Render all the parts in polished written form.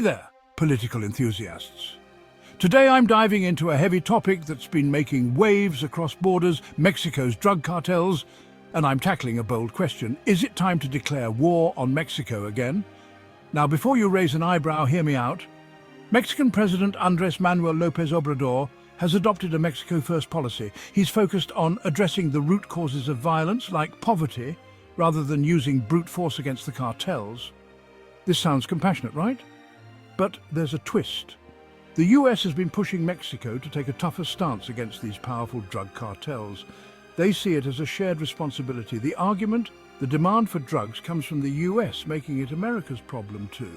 Hey there, political enthusiasts. Today I'm diving into a heavy topic that's been making waves across borders, Mexico's drug cartels, and I'm tackling a bold question. Is it time to declare war on Mexico again? Now, before you raise an eyebrow, hear me out. Mexican President Andrés Manuel López Obrador has adopted a Mexico First policy. He's focused on addressing the root causes of violence, like poverty, rather than using brute force against the cartels. This sounds compassionate, right? But there's a twist. The US has been pushing Mexico to take a tougher stance against these powerful drug cartels. They see it as a shared responsibility. The argument, the demand for drugs comes from the US, making it America's problem too.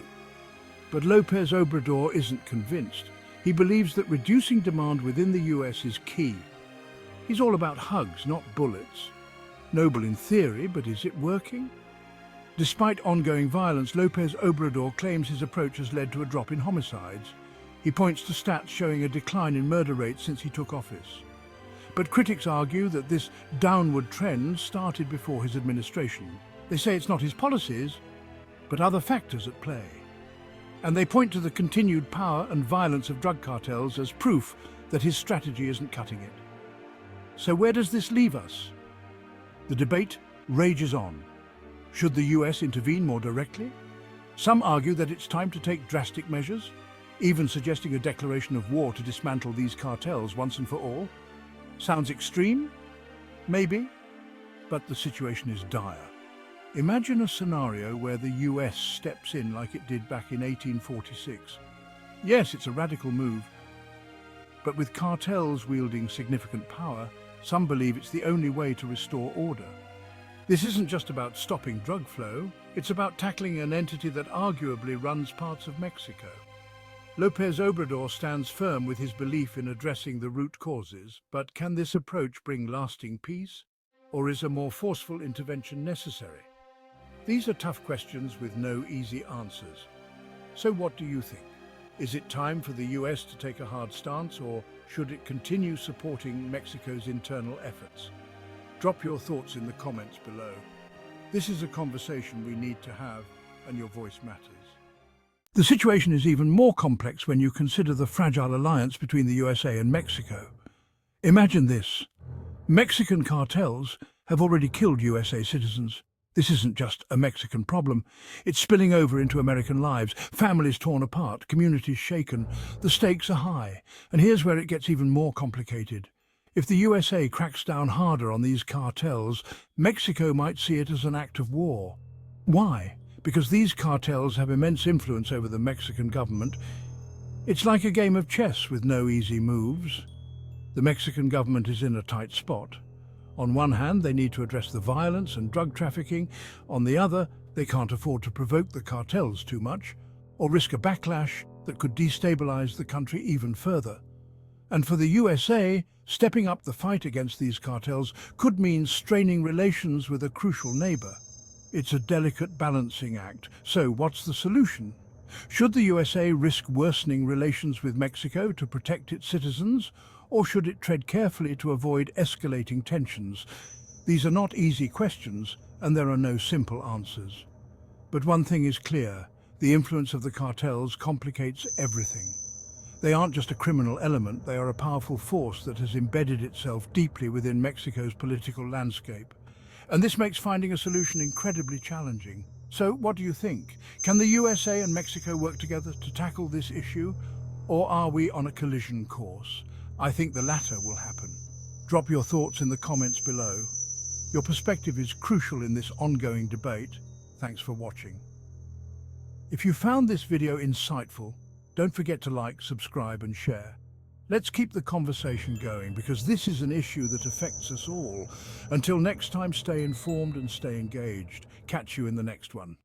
But López Obrador isn't convinced. He believes that reducing demand within the US is key. He's all about hugs, not bullets. Noble in theory, but is it working? Despite ongoing violence, López Obrador claims his approach has led to a drop in homicides. He points to stats showing a decline in murder rates since he took office. But critics argue that this downward trend started before his administration. They say it's not his policies, but other factors at play. And they point to the continued power and violence of drug cartels as proof that his strategy isn't cutting it. So where does this leave us? The debate rages on. Should the US intervene more directly? Some argue that it's time to take drastic measures, even suggesting a declaration of war to dismantle these cartels once and for all. Sounds extreme? Maybe, but the situation is dire. Imagine a scenario where the US steps in like it did back in 1846. Yes, it's a radical move, but with cartels wielding significant power, some believe it's the only way to restore order. This isn't just about stopping drug flow, it's about tackling an entity that arguably runs parts of Mexico. López Obrador stands firm with his belief in addressing the root causes, but can this approach bring lasting peace, or is a more forceful intervention necessary? These are tough questions with no easy answers. So what do you think? Is it time for the US to take a hard stance, or should it continue supporting Mexico's internal efforts? Drop your thoughts in the comments below. This is a conversation we need to have, and your voice matters. The situation is even more complex when you consider the fragile alliance between the USA and Mexico. Imagine this. Mexican cartels have already killed USA citizens. This isn't just a Mexican problem. It's spilling over into American lives. Families torn apart, communities shaken. The stakes are high. And here's where it gets even more complicated. If the USA cracks down harder on these cartels, Mexico might see it as an act of war. Why? Because these cartels have immense influence over the Mexican government. It's like a game of chess with no easy moves. The Mexican government is in a tight spot. On one hand, they need to address the violence and drug trafficking. On the other, they can't afford to provoke the cartels too much, or risk a backlash that could destabilize the country even further. And for the USA, stepping up the fight against these cartels could mean straining relations with a crucial neighbor. It's a delicate balancing act. So what's the solution? Should the USA risk worsening relations with Mexico to protect its citizens, or should it tread carefully to avoid escalating tensions? These are not easy questions, and there are no simple answers. But one thing is clear: the influence of the cartels complicates everything. They aren't just a criminal element, they are a powerful force that has embedded itself deeply within Mexico's political landscape. And this makes finding a solution incredibly challenging. So what do you think? Can the USA and Mexico work together to tackle this issue? Or are we on a collision course? I think the latter will happen. Drop your thoughts in the comments below. Your perspective is crucial in this ongoing debate. Thanks for watching. If you found this video insightful, don't forget to like, subscribe and share. Let's keep the conversation going, because this is an issue that affects us all. Until next time, stay informed and stay engaged. Catch you in the next one.